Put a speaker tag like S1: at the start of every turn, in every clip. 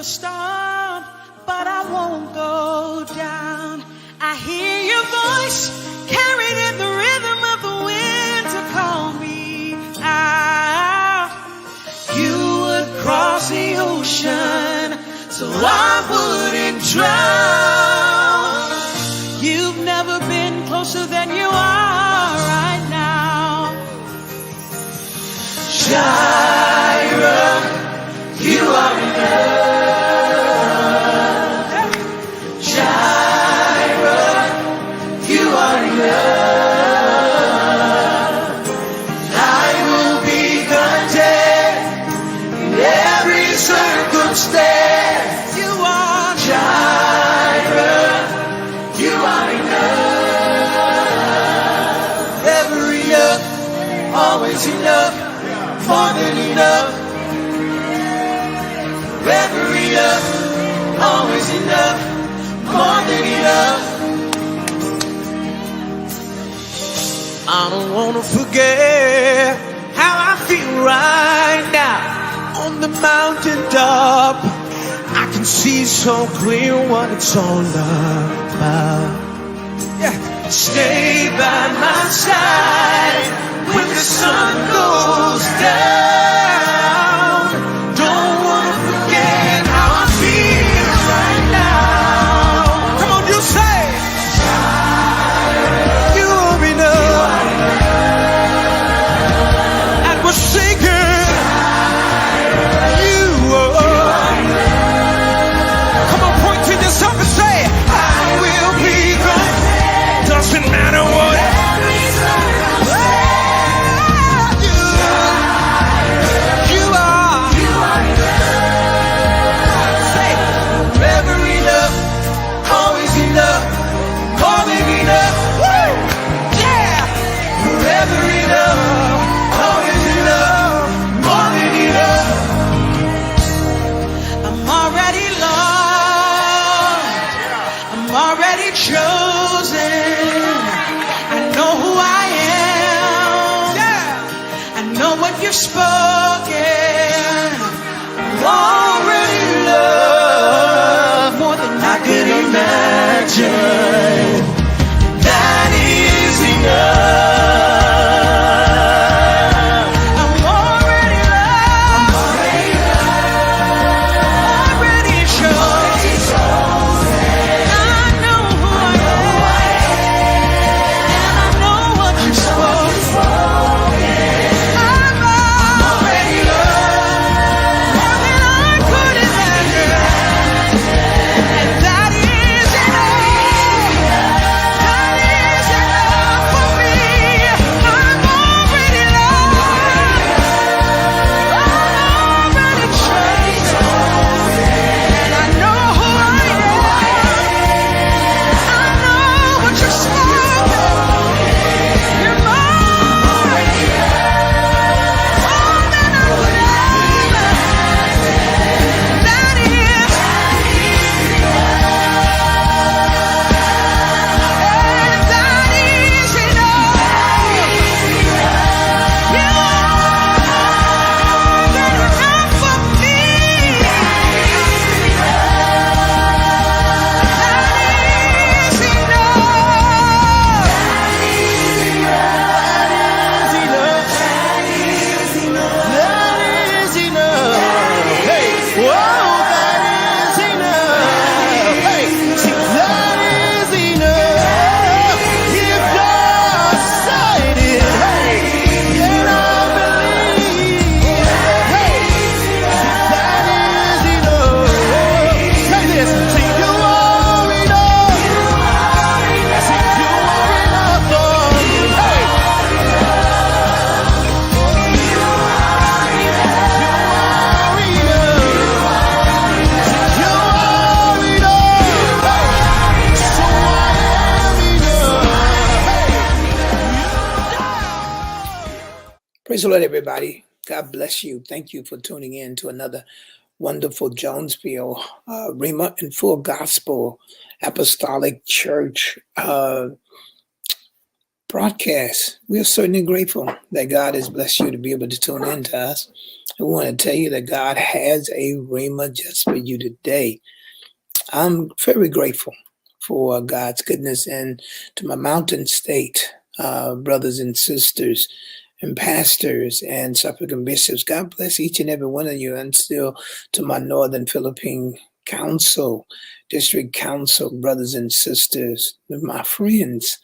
S1: storm, but I won't go down. I hear your voice carried in the rhythm of the wind to call me out. You would cross the ocean so I wouldn't drown. You've never been closer than you are right now. Jireh, you are enough. Jireh, you are enough. I will be content in every circumstance. You are Jireh, you are enough. Ever enough, always enough, more than enough. Ever enough, always enough, more than enough. I don't want to forget how I feel right now on the mountaintop. I can see so clear what it's all about. Yeah. Stay by my side when the sun goes down. Don't want to forget how I feel right now. Come on, you say, you are enough. And we're singing, you are. Come on, point to yourself and say, I will be good. Doesn't matter what. Chosen, I know who I am. Yeah. I know what you've spoken. I'm already loved more than I could imagine. That is enough. Praise the Lord, everybody. God bless you. Thank you for tuning in to another wonderful Jonesville Rhema and Full Gospel Apostolic Church
S2: broadcast. We are certainly grateful that God has blessed you to be able to tune in to us. I want to tell you that God has a rhema just for you today. I'm very grateful for God's goodness and to my mountain state brothers and sisters and pastors and suffragan bishops. God bless each and every one of you, and still to my Northern Philippine Council, District Council brothers and sisters, my friends.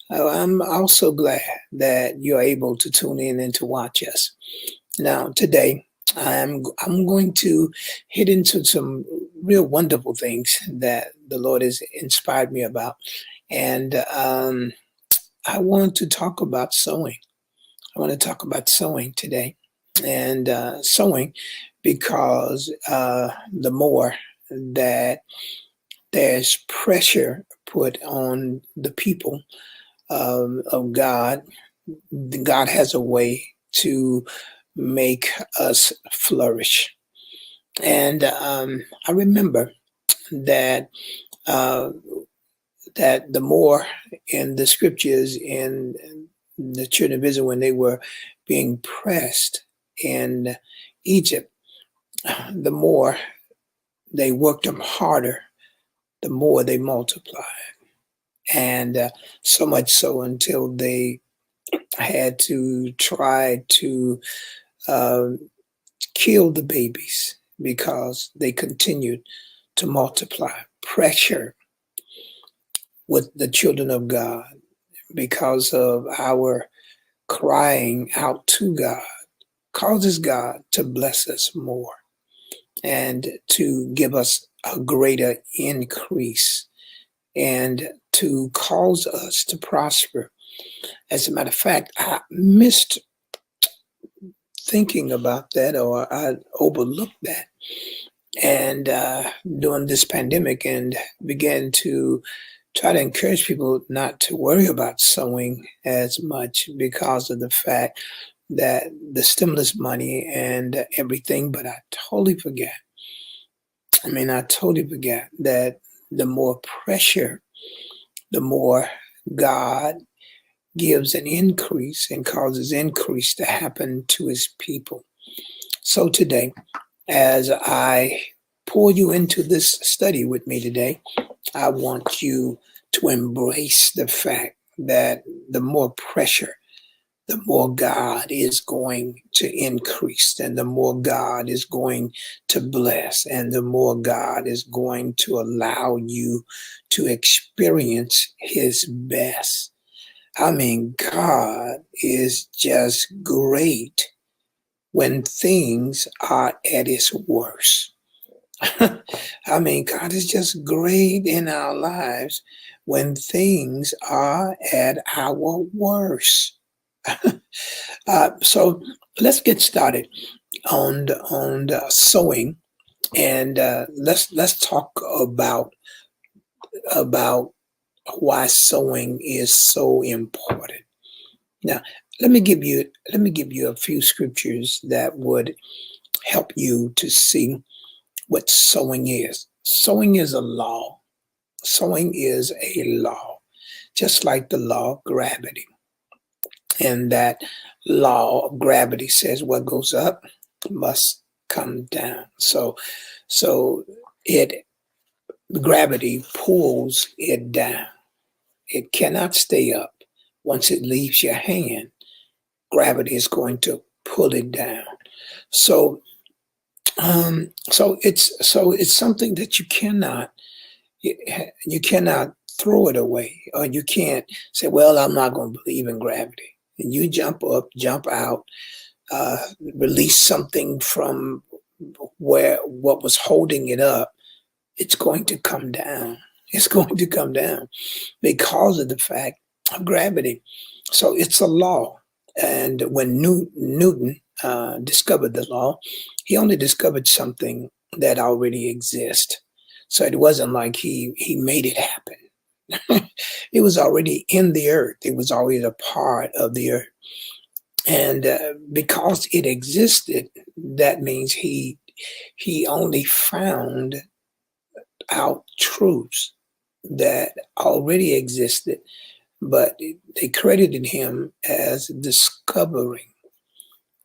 S2: I'm also glad that you're able to tune in and to watch us. Now, today, I'm going to hit into some real wonderful things that the Lord has inspired me about, and I want to talk about sowing. I want to talk about sowing today, and sowing because the more that there's pressure put on the people of God, God has a way to make us flourish. And I remember that uh, that the more in the scriptures in the children of Israel when they were being pressed in Egypt, the more they worked them harder, the more they multiplied. And so much so until they had to try to uh, kill the babies because they continued to multiply. Pressure with the children of God because of our crying out to God causes God to bless us more and to give us a greater increase and to cause us to prosper. As a matter of fact, I missed thinking about that, or I overlooked that. And during this pandemic, and began to try to encourage people not to worry about sowing as much because of the fact that the stimulus money and everything, but I totally forgot. I totally forgot that the more pressure, the more God gives an increase and causes increase to happen to his people. So today, as I pull you into this study with me today, I want you to embrace the fact that the more pressure, the more God is going to increase, and the more God is going to bless, and the more God is going to allow you to experience his best. God is just great when things are at its worst. God is just great in our lives when things are at our worst. So let's get started on the sowing, and let's talk about why sowing is so important. Now, let me give you a few scriptures that would help you to see what sowing is. Sowing is a law. Sowing is a law, just like the law of gravity. And that law of gravity says what goes up must come down. So gravity pulls it down. It cannot stay up. Once it leaves your hand, gravity is going to pull it down. So it's something that you cannot throw it away, or you can't say, well, I'm not going to believe in gravity. And you jump up, jump out, release something from what was holding it up. It's going to come down. It's going to come down because of the fact of gravity. So it's a law. And when Newton discovered the law, he only discovered something that already exists. So it wasn't like he made it happen. It was already in the earth. It was always a part of the earth. And because it existed, that means he only found out truths that already existed but they credited him as discovering.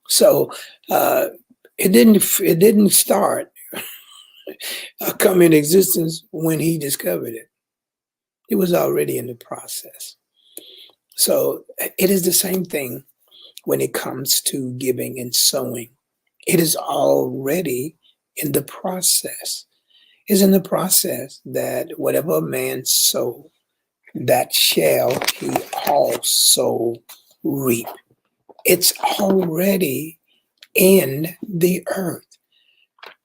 S2: So it didn't start come in existence when he discovered it. It was already in the process. So it is the same thing when it comes to giving and sowing. It is already in the process. It's in the process that whatever a man sow, that shall he also reap. It's already in the earth.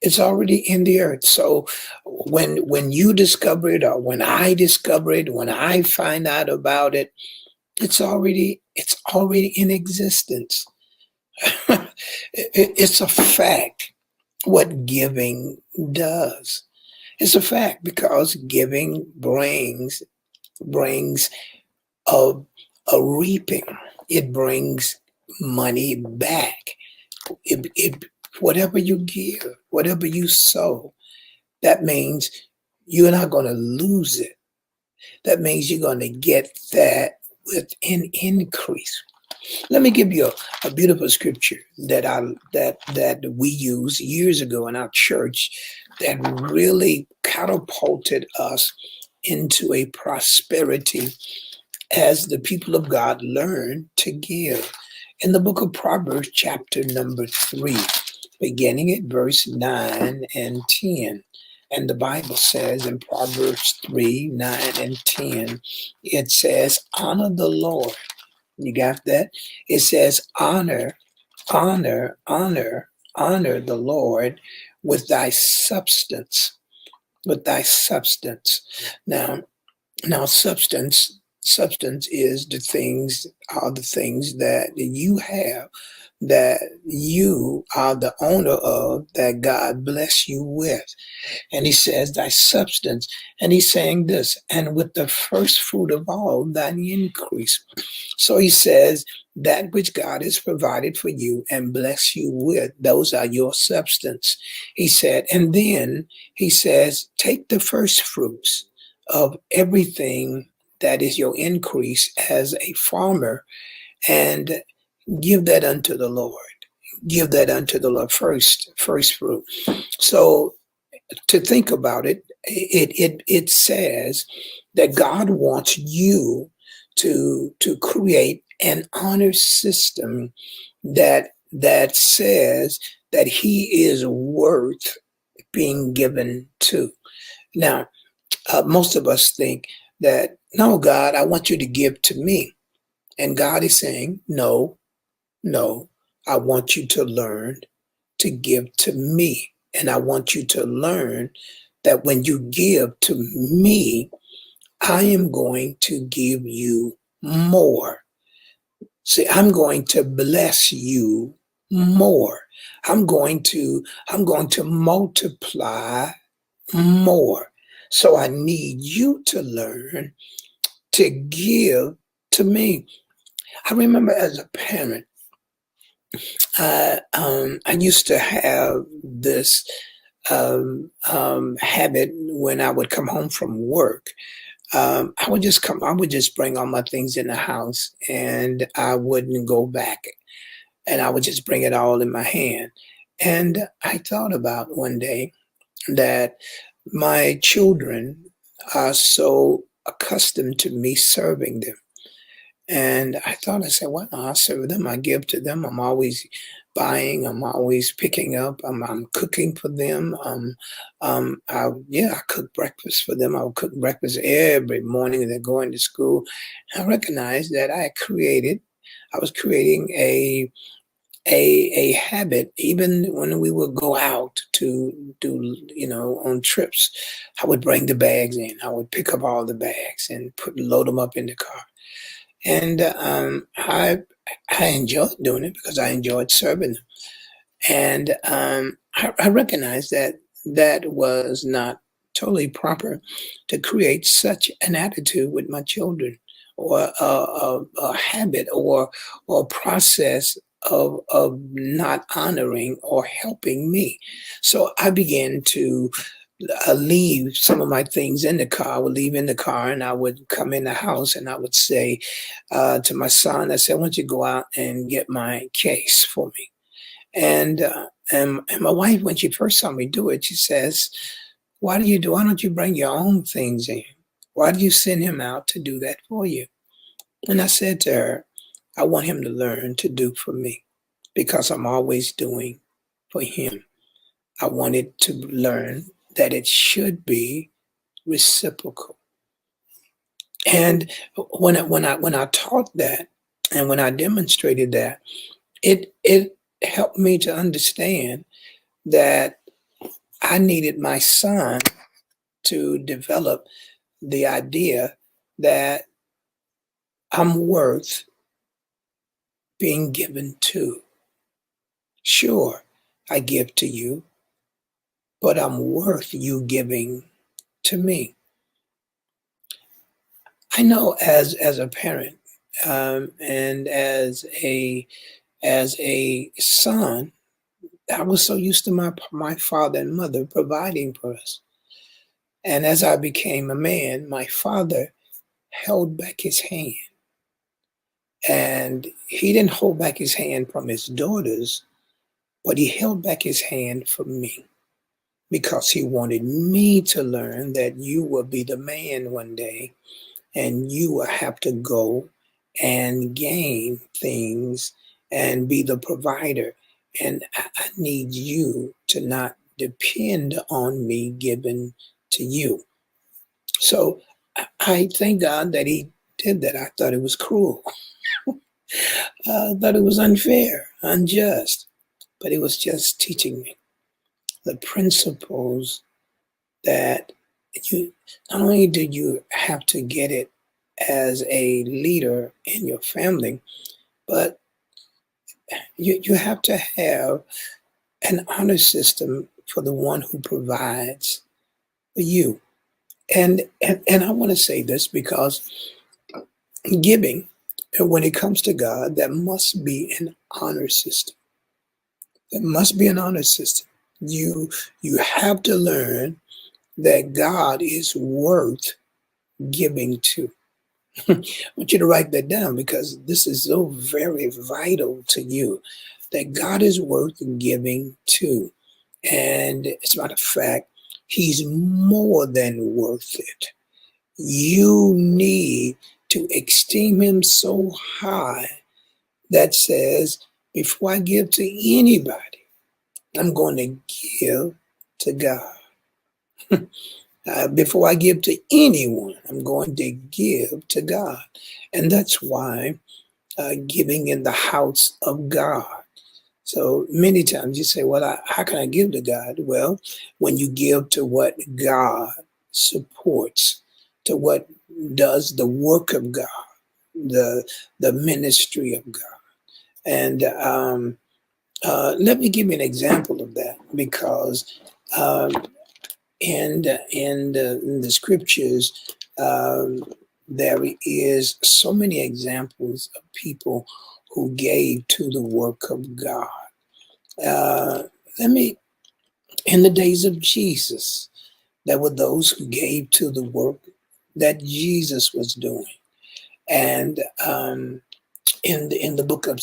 S2: It's already in the earth. So when you discover it, or when I discover it, when I find out about it, it's already in existence. It's a fact what giving does. It's a fact because giving brings a, a reaping. It brings money back. It whatever you give, whatever you sow, that means you're not going to lose it. That means you're going to get that with an increase. Let me give you a beautiful scripture that we used years ago in our church that really catapulted us into a prosperity as the people of God learn to give. In the book of Proverbs, chapter number 3, beginning at verse 9 and 10. And the Bible says in Proverbs 3, 9 and 10, it says, honor the Lord. You got that? It says, honor the Lord with thy substance, with thy substance. Now substance is are the things that you have, that you are the owner of, that God bless you with. And he says thy substance, and he's saying this, and with the first fruit of all thine increase. So he says that which God has provided for you and bless you with, those are your substance. He said, and then he says, take the first fruits of everything that is your increase as a farmer and give that unto the Lord. Give that unto the Lord, first fruit. So to think about it, it says that God wants you to create an honor system that says that he is worth being given to. Now, most of us think that, no, God, I want you to give to me. And God is saying, no, I want you to learn to give to me. And I want you to learn that when you give to me, I am going to give you more. See, I'm going to bless you more. I'm going to multiply more. So I need you to learn to give to me. I remember as a parent, I used to have this habit when I would come home from work. I would just bring all my things in the house and I wouldn't go back. And I would just bring it all in my hand. And I thought about one day that my children are so accustomed to me serving them. And I said, well, I'll serve them. I give to them. I'm always buying. I'm always picking up. I'm cooking for them. I cook breakfast for them. I'll cook breakfast every morning. They're going to school. I recognized that I was creating a habit. Even when we would go out to do, on trips, I would bring the bags in. I would pick up all the bags and load them up in the car. And I enjoyed doing it because I enjoyed serving them. And I recognized that was not totally proper to create such an attitude with my children, or a habit or process of not honoring or helping me. So I began to leave some of my things in the car. I would leave in the car, and I would come in the house, and I would say to my son, I said, "I want you to go out and get my case for me." And my wife, when she first saw me do it, she says, "Why don't you bring your own things in? Why do you send him out to do that for you?" And I said to her, "I want him to learn to do for me because I'm always doing for him. I wanted to learn that it should be reciprocal." And when I taught that, and when I demonstrated that, it helped me to understand that I needed my son to develop the idea that I'm worth being given to. Sure, I give to you, but I'm worth you giving to me. I know as a parent, and as a son, I was so used to my father and mother providing for us. And as I became a man, my father held back his hand. And he didn't hold back his hand from his daughters, but he held back his hand from me because he wanted me to learn that you will be the man one day, and you will have to go and gain things and be the provider. And I need you to not depend on me giving to you. So I thank God that he did that. I thought it was cruel. I thought it was unfair, unjust, but it was just teaching me the principles that you not only do you have to get it as a leader in your family, but you have to have an honor system for the one who provides for you. And I want to say this because giving, when it comes to God, there must be an honor system. There must be an honor system. You have to learn that God is worth giving to. I want you to write that down because this is so very vital to you, that God is worth giving to. And as a matter of fact, he's more than worth it. You need to esteem him so high that says, before I give to anybody, I'm going to give to God. Before I give to anyone, I'm going to give to God. And that's why giving in the house of God. So many times you say, well, how can I give to God? Well, when you give to what God supports, to what does the work of God, the ministry of God. And let me give you an example of that, because in the scriptures, there is so many examples of people who gave to the work of God. In the days of Jesus, there were those who gave to the work that Jesus was doing. And in the book of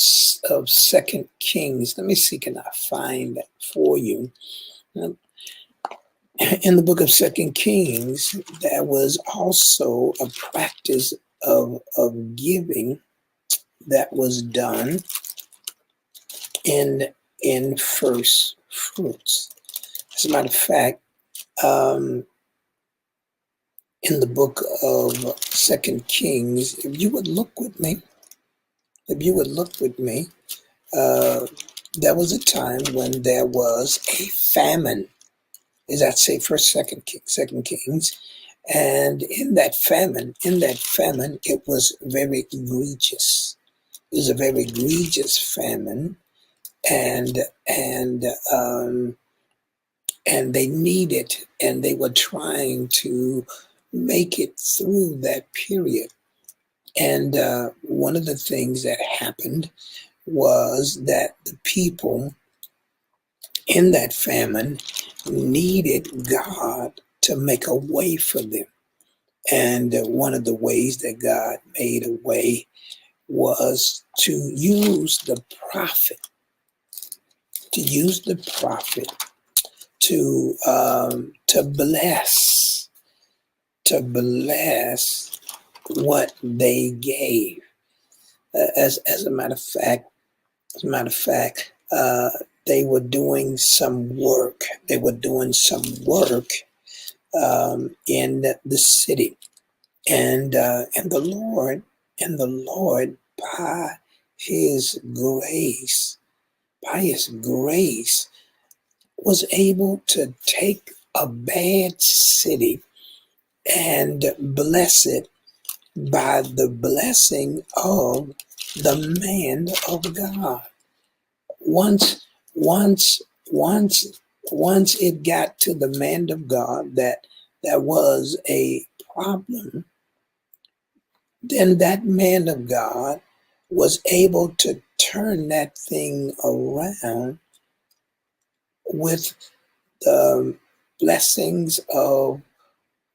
S2: Second Kings, let me see, can I find that for you? In the book of Second Kings, there was also a practice of giving that was done in first fruits. As a matter of fact, in the book of Second Kings, if you would look with me, there was a time when there was a famine. Is that say Second Kings? And in that famine, it was very egregious. It was a very egregious famine, and they needed, and they were trying to make it through that period. And one of the things that happened was that the people in that famine needed God to make a way for them. And one of the ways that God made a way was to use the prophet, to bless what they gave. As a matter of fact, they were doing some work. In the city, and the Lord, by His grace, was able to take a bad city and bless it by the blessing of the man of God. Once, once, once it got to the man of God that there was a problem, then that man of God was able to turn that thing around with the blessings of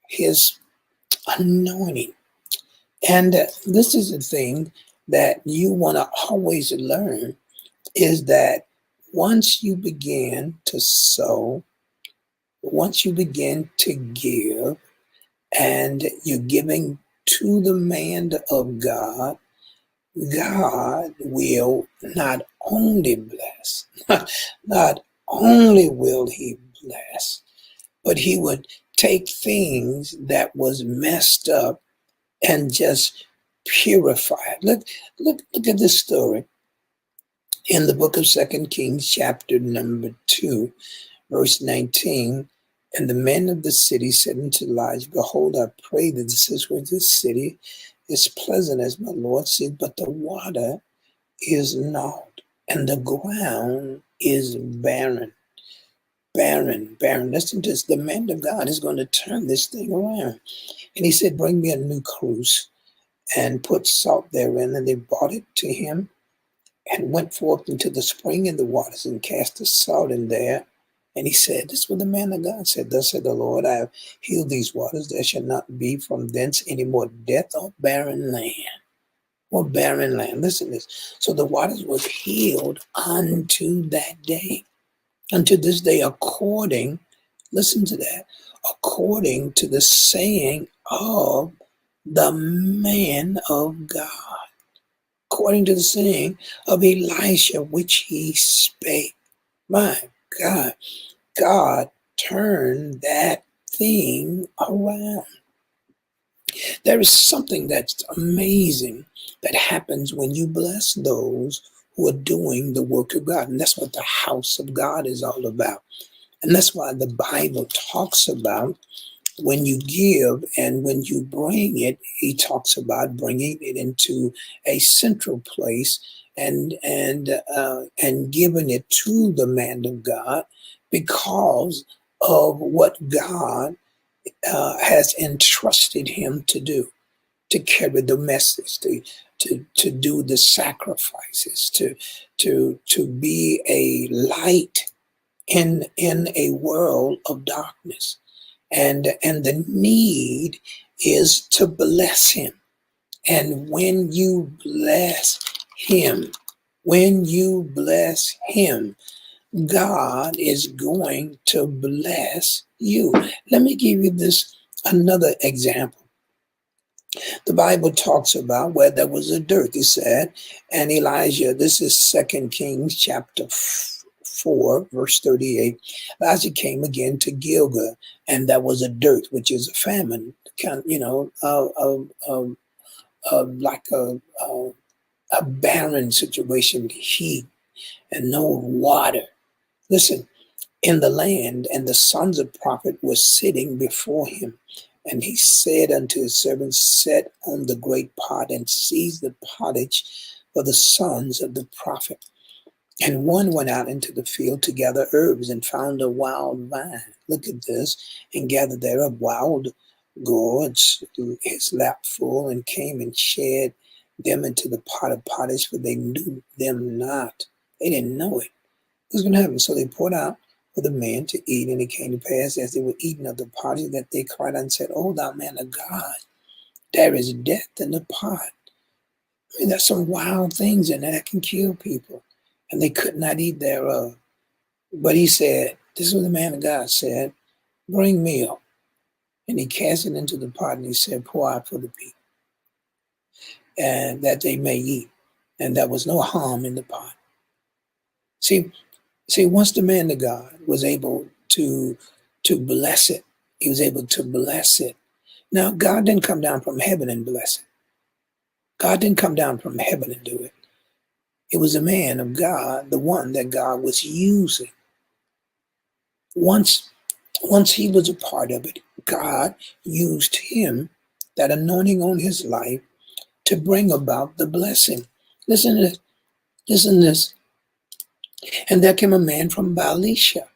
S2: his anointing. And this is the thing that you want to always learn, is that once you begin to sow, once you begin to give, and you're giving to the man of God, God will not only bless, not only will He bless, but He would take things that was messed up and just purify it. Look at this story in the book of 2 Kings, chapter number 2, verse 19. And the men of the city said unto Elijah, Behold, I pray that this is where this city is pleasant, as my Lord said, but the water is not, and the ground is barren. Barren. Listen to this. The man of God is going to turn this thing around. And he said, Bring me a new cruse and put salt therein. And they brought it to him and went forth into the spring in the waters and cast the salt in there. And he said, This is what the man of God said. Thus said the Lord, I have healed these waters. There shall not be from thence any more death or barren land. Or barren land. Listen to this. So the waters was healed unto that day. Unto this day, according, listen to that, according to the saying of the man of God. According to the saying of Elisha, which he spake. My God. God turned that thing around. There is something that's amazing that happens when you bless those who are doing the work of God. And that's what the house of God is all about. And that's why the Bible talks about when you give and when you bring it, he talks about bringing it into a central place and giving it to the man of God because of what God has entrusted him to do, to carry the message, to do the sacrifices, to be a light in a world of darkness. And the need is to bless him. And when you bless him, God is going to bless you. Let me give you another example. The Bible talks about where there was a dearth, it said, and Elijah, this is 2 Kings chapter 4, verse 38. Elijah came again to Gilgal, and there was a dearth, which is a famine, kind of, like a barren situation, heat and no water. Listen, in the land, and the sons of prophet were sitting before him. And he said unto his servants, Set on the great pot and seize the pottage for the sons of the prophet. And one went out into the field to gather herbs and found a wild vine. Look at this. And gathered thereof wild gourds, his lap full, and came and shed them into the pot of pottage, for they knew them not. They didn't know it. What's going to happen? So they poured out for the men to eat, and it came to pass as they were eating of the party that they cried out and said, "Oh, thou man of God, there is death in the pot." I mean, there's some wild things in there that can kill people, and they could not eat thereof. But he said, this is what the man of God said, "Bring meal." And he cast it into the pot, and he said, "Pour out for the people, and that they may eat." And there was no harm in the pot. See, once the man of God was able to bless it, he was able to bless it. Now, God didn't come down from heaven and bless it. God didn't come down from heaven and do it. It was a man of God, the one that God was using. Once he was a part of it, God used him, that anointing on his life, to bring about the blessing. Listen to this. Listen to this. And there came a man from Baalisha.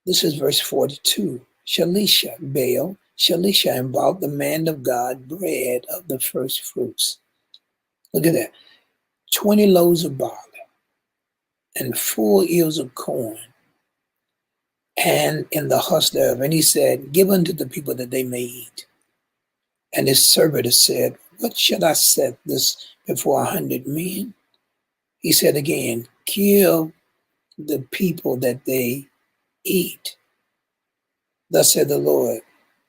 S2: This is verse 42. Shalisha, Baal, Shalisha, and brought the man of God bread of the first fruits. Look at that. 20 loaves of barley and 4 ears of corn, and in the husk thereof. And he said, "Give unto the people that they may eat." And his servant said, "What should I set this before 100 men?" He said again, "Give the people that they eat. Thus said the Lord,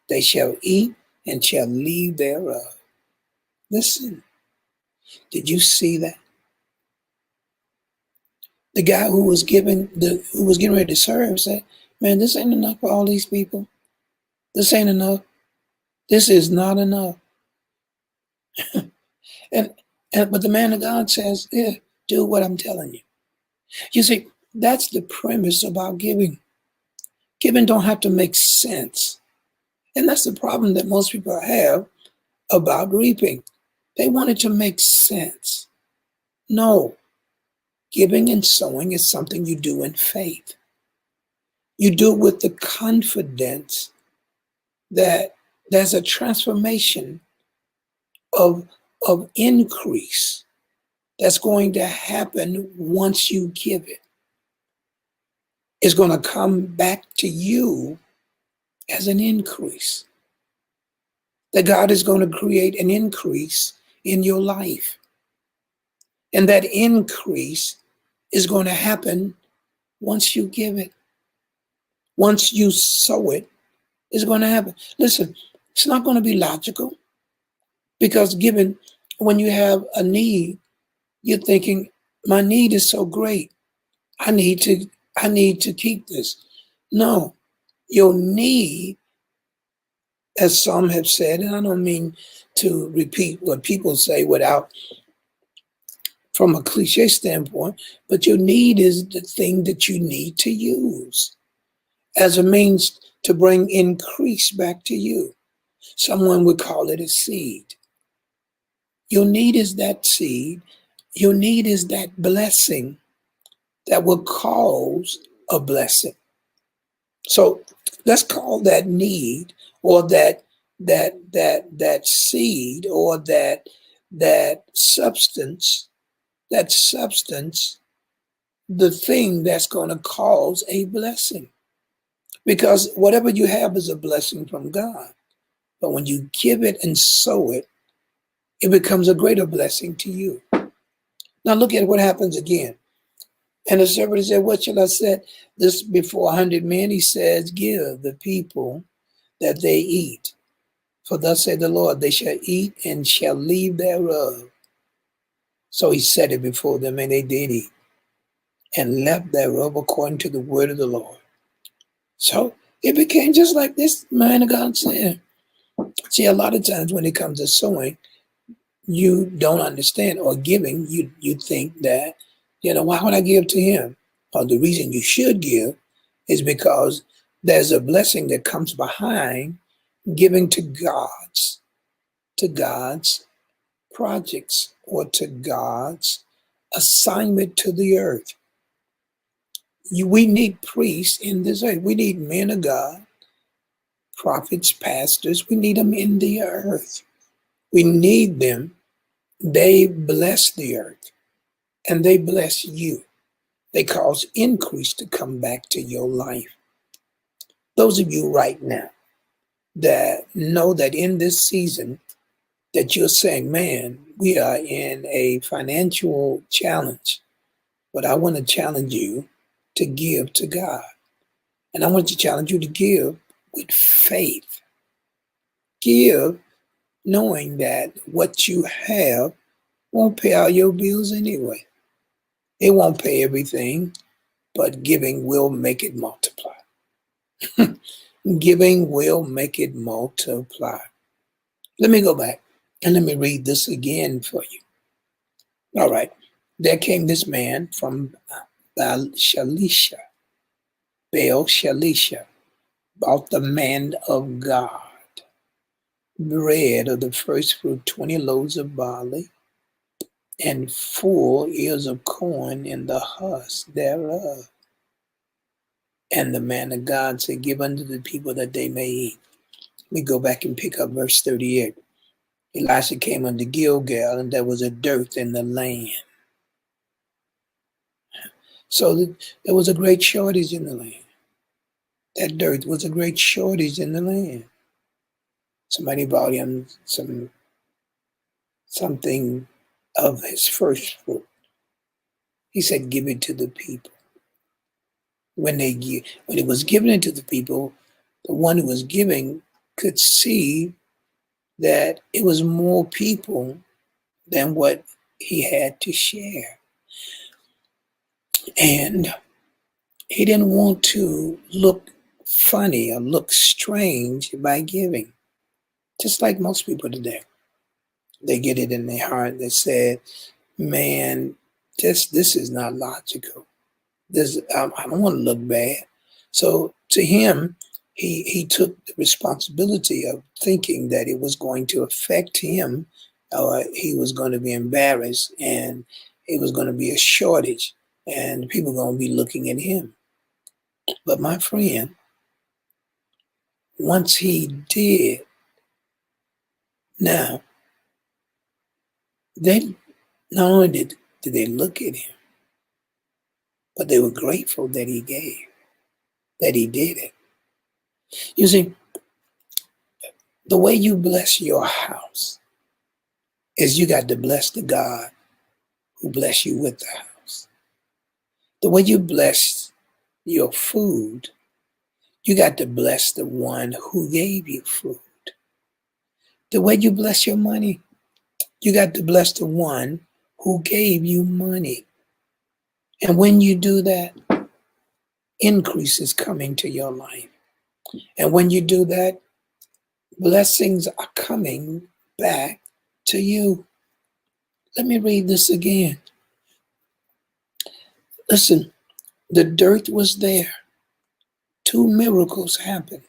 S2: they shall eat and shall leave thereof." Listen, did you see that? The guy who was getting ready to serve said, "Man, this ain't enough for all these people. This ain't enough. This is not enough." And but the man of God says, "Yeah, do what I'm telling you." You see, that's the premise about giving. Giving don't have to make sense. And that's the problem that most people have about reaping. They want it to make sense. No, giving and sowing is something you do in faith. You do it with the confidence that there's a transformation of increase that's going to happen once you give it. It's going to come back to you as an increase. That God is going to create an increase in your life. And that increase is going to happen once you give it. Once you sow it, it's going to happen. Listen, it's not going to be logical, because when you have a need, you're thinking, my need is so great. I need to keep this. No, your need, as some have said, and I don't mean to repeat what people say from a cliche standpoint, but your need is the thing that you need to use as a means to bring increase back to you. Someone would call it a seed. Your need is that seed. Your need is that blessing that will cause a blessing. So let's call that need, or that seed, or that substance, the thing that's going to cause a blessing. Because whatever you have is a blessing from God. But when you give it and sow it, it becomes a greater blessing to you. Now look at what happens again. And the servant said, "What shall I set this before 100 men?" He says, "Give the people that they eat. For thus said the Lord, they shall eat and shall leave thereof." So he set it before them, and they did eat, and left thereof according to the word of the Lord. So it became just like this man of God said. See, a lot of times when it comes to sowing, you don't understand, or giving, you think that, why would I give to him? Or the reason you should give is because there's a blessing that comes behind giving to God's projects, or to God's assignment to the earth. We need priests in this earth. We need men of God, prophets, pastors. We need them in the earth. We need them. They bless the earth, and they bless you. They cause increase to come back to your life. Those of you right now that know that in this season that you're saying, man, we are in a financial challenge, but I want to challenge you to give to God. And I want to challenge you to give with faith. Give knowing that what you have won't pay all your bills anyway. It won't pay everything, but giving will make it multiply. Giving will make it multiply. Let me go back and let me read this again for you. All right. There came this man from Baal-Shalisha, bought the man of God bread of the first fruit, 20 loaves of barley, and 4 ears of corn in the husk thereof. And the man of God said, give unto the people that they may eat. Let me go back and pick up verse 38. Elisha came unto Gilgal, and there was a dearth in the land. So there was a great shortage in the land. That dearth was a great shortage in the land. Somebody brought him something of his first fruit. He said, give it to the people. When it was given to the people, the one who was giving could see that it was more people than what he had to share. And he didn't want to look funny or look strange by giving. Just like most people today. They get it in their heart. They said, man, this is not logical. I don't want to look bad. So to him, he took the responsibility of thinking that it was going to affect him, or he was going to be embarrassed, and it was going to be a shortage, and people were going to be looking at him. But my friend, once he did, now, they not only did they look at him, but they were grateful that he gave, that he did it. You see, the way you bless your house is you got to bless the God who bless you with the house. The way you bless your food, you got to bless the one who gave you food. The way you bless your money, you got to bless the one who gave you money. And when you do that, increase is coming to your life. And when you do that, blessings are coming back to you. Let me read this again. Listen, the dirt was there. 2 miracles happened.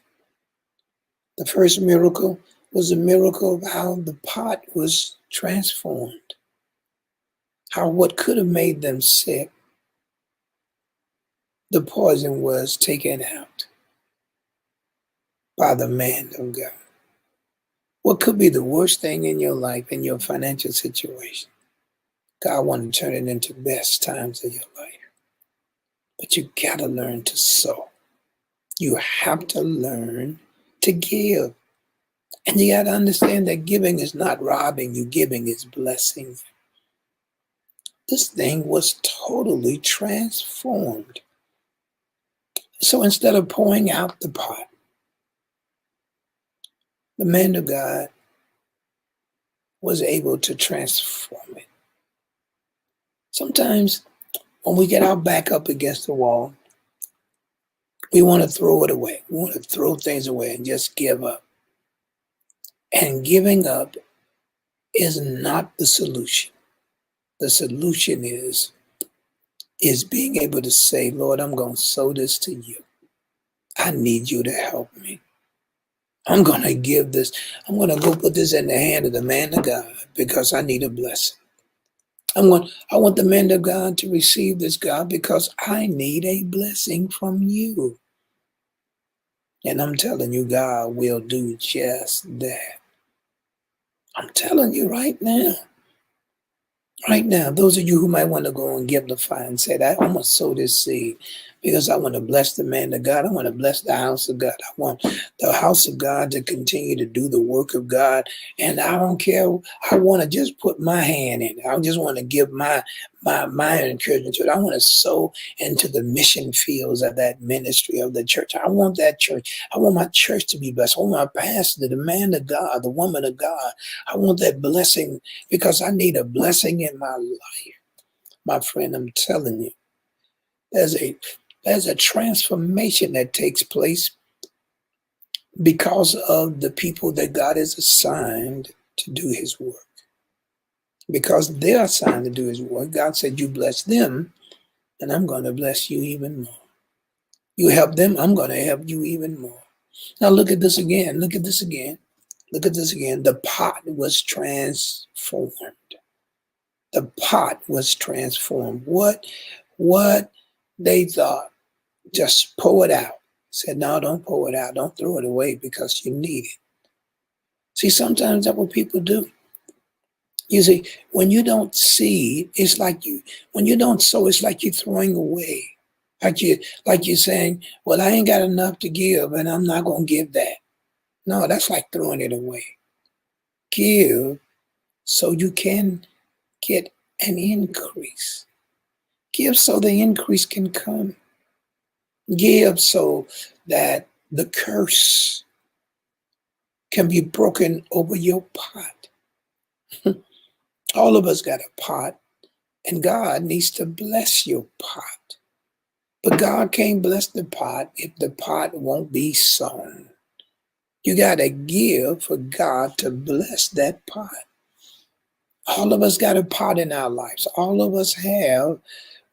S2: The first miracle was a miracle of how the pot was transformed. How what could have made them sick, the poison was taken out by the man of God. What could be the worst thing in your life, in your financial situation? God wanted to turn it into best times of your life. But you got to learn to sow. You have to learn to give. And you got to understand that giving is not robbing you. Giving is blessing. This thing was totally transformed. So instead of pouring out the pot, the man of God was able to transform it. Sometimes when we get our back up against the wall, we want to throw it away. We want to throw things away and just give up. And giving up is not the solution. The solution is being able to say, Lord, I'm going to sow this to you. I need you to help me. I'm going to give this. I'm going to go put this in the hand of the man of God because I need a blessing. I want the man of God to receive this, God, because I need a blessing from you. And I'm telling you, God will do just that. I'm telling you right now. Right now, those of you who might want to go and Givelify and say that I want to sow this seed because I want to bless the man of God. I want to bless the house of God. I want the house of God to continue to do the work of God. And I don't care. I want to just put my hand in it. I just want to give my encouragement to it. I want to sow into the mission fields of that ministry of the church. I want that church. I want my church to be blessed. I want my pastor, the man of God, the woman of God. I want that blessing because I need a blessing in my life. My friend, I'm telling you, there's a transformation that takes place because of the people that God has assigned to do his work. Because they're assigned to do his work, God said, you bless them, and I'm going to bless you even more. You help them, I'm going to help you even more. Now look at this again. Look at this again. Look at this again. The pot was transformed. The pot was transformed. What they thought, just pour it out. Said, no, don't pour it out. Don't throw it away because you need it. See, sometimes that's what people do. You see, when you don't see, it's like when you don't sow, it's like you're throwing away. Like you're saying, well, I ain't got enough to give and I'm not going to give that. No, that's like throwing it away. Give so you can get an increase. Give so the increase can come. Give so that the curse can be broken over your pot. All of us got a pot, and God needs to bless your pot. But God can't bless the pot if the pot won't be sown. You got to give for God to bless that pot. All of us got a pot in our lives. All of us have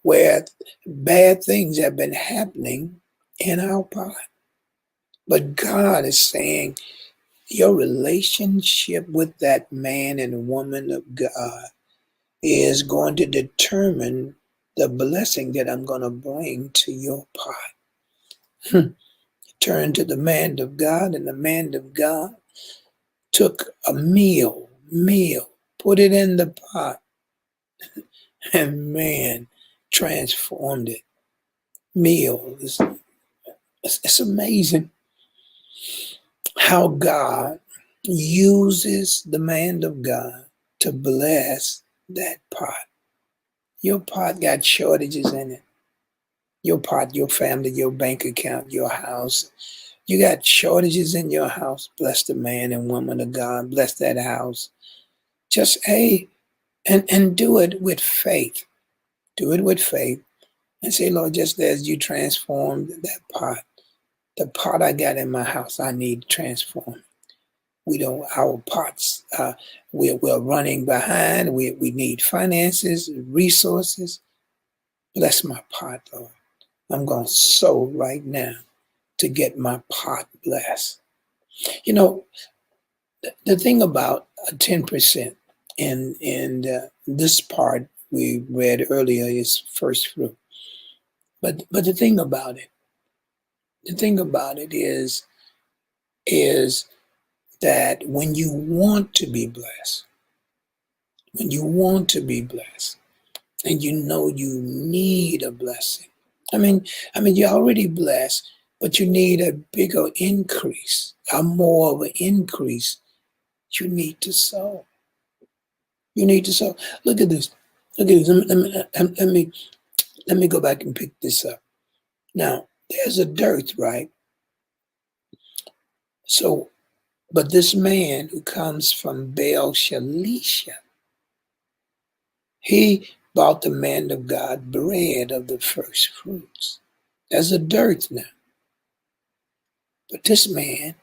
S2: where bad things have been happening in our pot. But God is saying, your relationship with that man and woman of God is going to determine the blessing that I'm going to bring to your pot. Turn to the man of God, and the man of God took a meal, put it in the pot, and man transformed it. Meal. It's amazing how God uses the man of God to bless that pot. Your pot got shortages in it. Your pot, your family, your bank account, your house. You got shortages in your house. Bless the man and woman of God. Bless that house. Just, hey, and do it with faith. Do it with faith. And say, Lord, just as you transformed that pot, the pot I got in my house, I need to transform. We don't, our pots, we're running behind. We need finances, resources. Bless my pot, Lord. I'm going to sow right now to get my pot blessed. You know, the thing about 10% in this part we read earlier is first fruit. But the thing about it is that when you want to be blessed, and you know you need a blessing. I mean, you're already blessed, but you need a bigger increase, a more of an increase. You need to sow. You need to sow. Look at this. Look at this. Let me go back and pick this up. Now, there's a dearth, right? So, but this man who comes from Baal Shalisha, he bought the man of God bread of the first fruits. There's a dearth now. But this man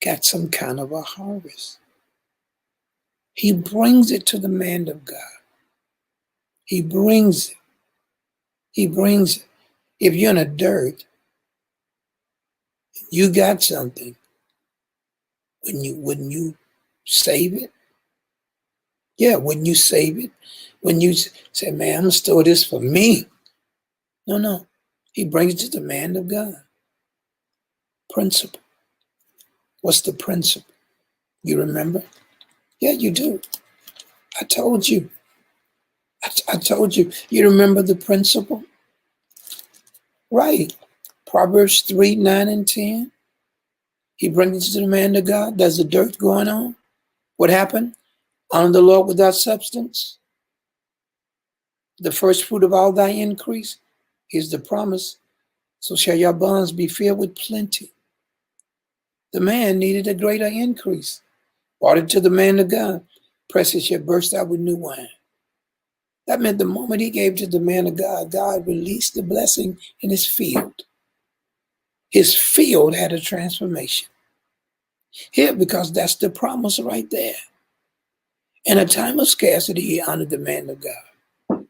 S2: got some kind of a harvest. He brings it to the man of God. He brings it. If you're in a dearth, you got something. Wouldn't you save it? Yeah, wouldn't you save it? When you say, man, I'm going to store this for me. No. He brings it to the man of God. Principle. What's the principle? You remember? Yeah, you do. I told you. I told you, you remember the principle? Right. Proverbs 3, 9, and 10. He brings the man to God. There's the dirt going on. What happened? Honor the Lord without substance. The first fruit of all thy increase. Here's the promise. So shall your barns be filled with plenty. The man needed a greater increase. Brought it to the man of God. Presses shall burst out with new wine. That meant the moment he gave to the man of God, God released the blessing in his field. His field had a transformation. Here, because that's the promise right there. In a time of scarcity, he honored the man of God.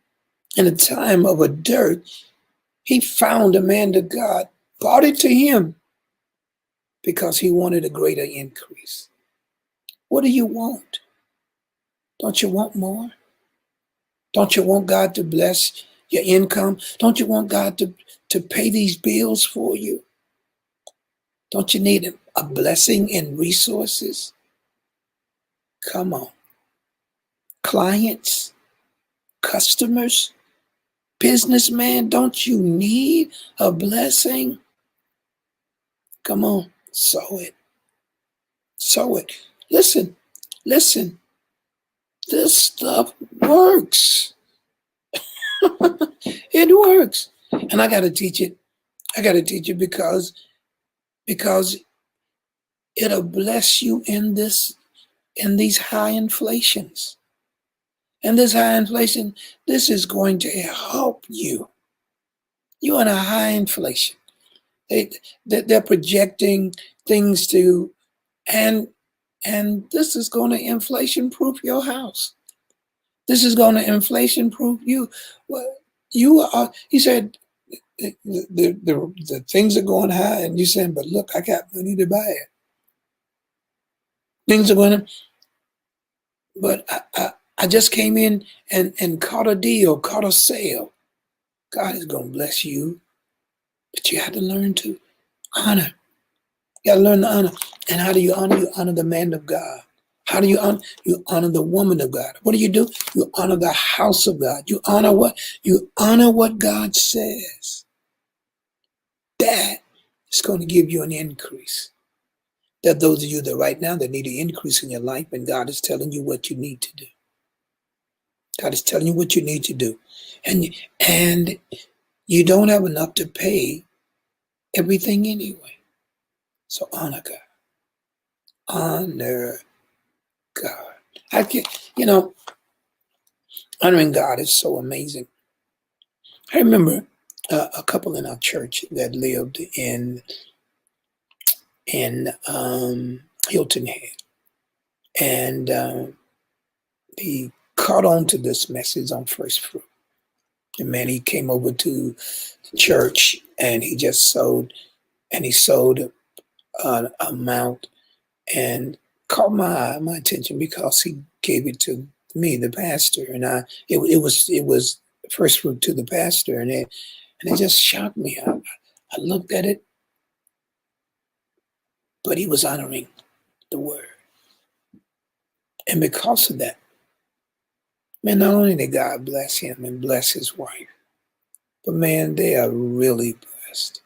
S2: In a time of a dirt, he found a man of God, brought it to him because he wanted a greater increase. What do you want? Don't you want more? Don't you want God to bless your income? Don't you want God to pay these bills for you? Don't you need a blessing in resources? Come on. Clients, customers, businessman, don't you need a blessing? Come on, sow it. Sow it. Listen. This stuff works. It works. And I got to teach it. I got to teach it because it'll bless you in these high inflations. And this high inflation, this is going to help you. You're in a high inflation. They're projecting things to, and this is going to inflation-proof your house. This is going to inflation-proof you. Well, you are. He said, the things are going high, and you're saying, but look, I got money to buy it. Things are going to, but I just came in and caught a deal, caught a sale. God is going to bless you, but you have to learn to honor. You got to learn to honor. And how do you honor? You honor the man of God. How do you honor? You honor the woman of God. What do? You honor the house of God. You honor what? You honor what God says. That is going to give you an increase. There are those of you that right now that need an increase in your life, and God is telling you what you need to do. God is telling you what you need to do. And you don't have enough to pay everything anyway. So honor God. Honor God. I can't, honoring God is so amazing. I remember a couple in our church that lived in Hilton Head. And he caught on to this message on first fruit. And man, he came over to church and he just sowed, and he sowed an amount and caught my attention because he gave it to me, the pastor, and it was first fruit to the pastor, and it just shocked me. I looked at it, but he was honoring the word, and because of that, man, not only did God bless him and bless his wife, but man, they are really blessed.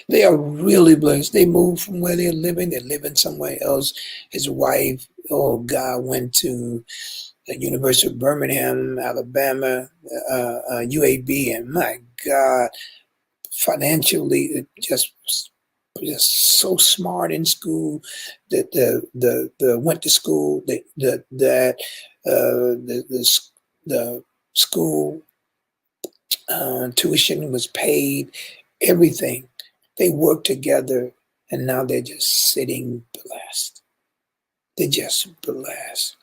S2: They are really blessed. They moved from where they're living somewhere else. His wife, oh God, went to the University of Birmingham, Alabama, UAB, and my God, financially, just so smart in school. That the went to school. The school tuition was paid. Everything. They worked together, and now they're just sitting blessed. They're just blessed.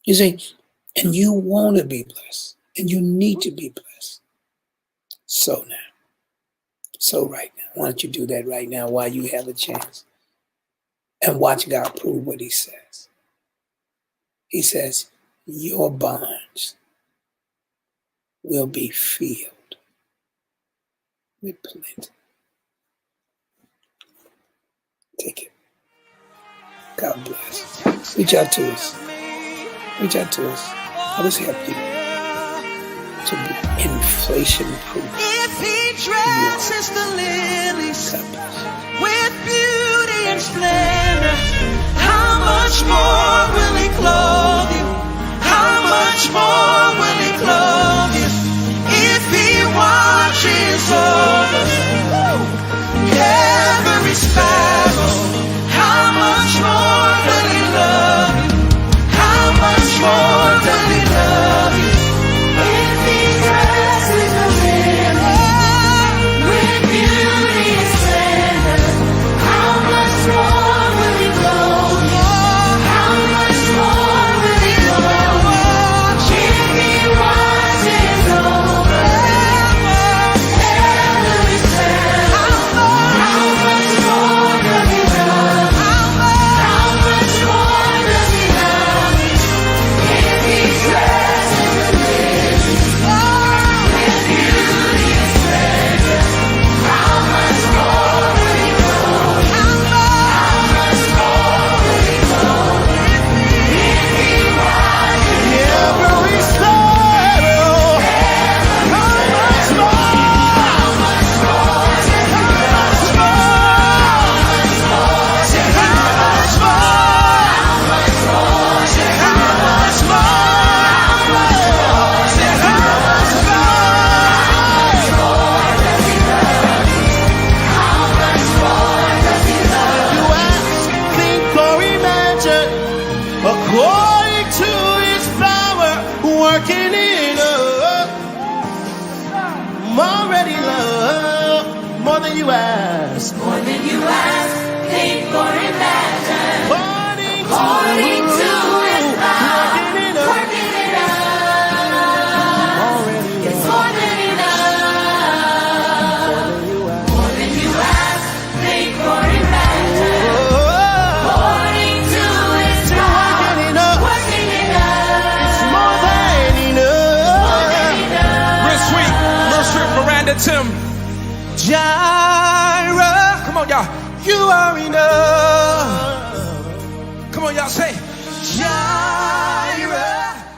S2: You see, and you want to be blessed, and you need to be blessed. So now. So right now, why don't you do that right now while you have a chance? And watch God prove what he says. He says, your barns will be filled with plenty. Take it. God bless. Reach out to us. Reach out to us. Let us help you. demonstration proof.
S1: If he dresses the lilies with beauty and splendor, how much more will he clothe you? How much more will he clothe you? If he watches over every sparrow, how much more will he love you? How much more does he love you? If he dresses the lilies with beauty and splendor, how much more will he clothe you? How much more will he love you? If he watches over every sparrow, how much more does he love you? How much more does he love you? If he dresses the lilies with beauty and splendor, how much more will he clothe you? How much more will he clothe you? If he watches every sparrow, how much more? How much more does he love you? How much more? How much more? How much more?
S3: You ask, think, or imagine, according to his power, working in us. Already love, more than you ask.
S1: More than you ask, think, or imagine. According to his power,
S3: working in us.
S1: working in us.
S3: Already
S1: It's more than enough. More than you ask, think, or imagine. According to his power,
S3: working in us.
S1: working in us.
S3: More than enough.
S4: Real sweet Miranda Tim.
S3: Jireh,
S4: Come on, y'all.
S3: you are enough.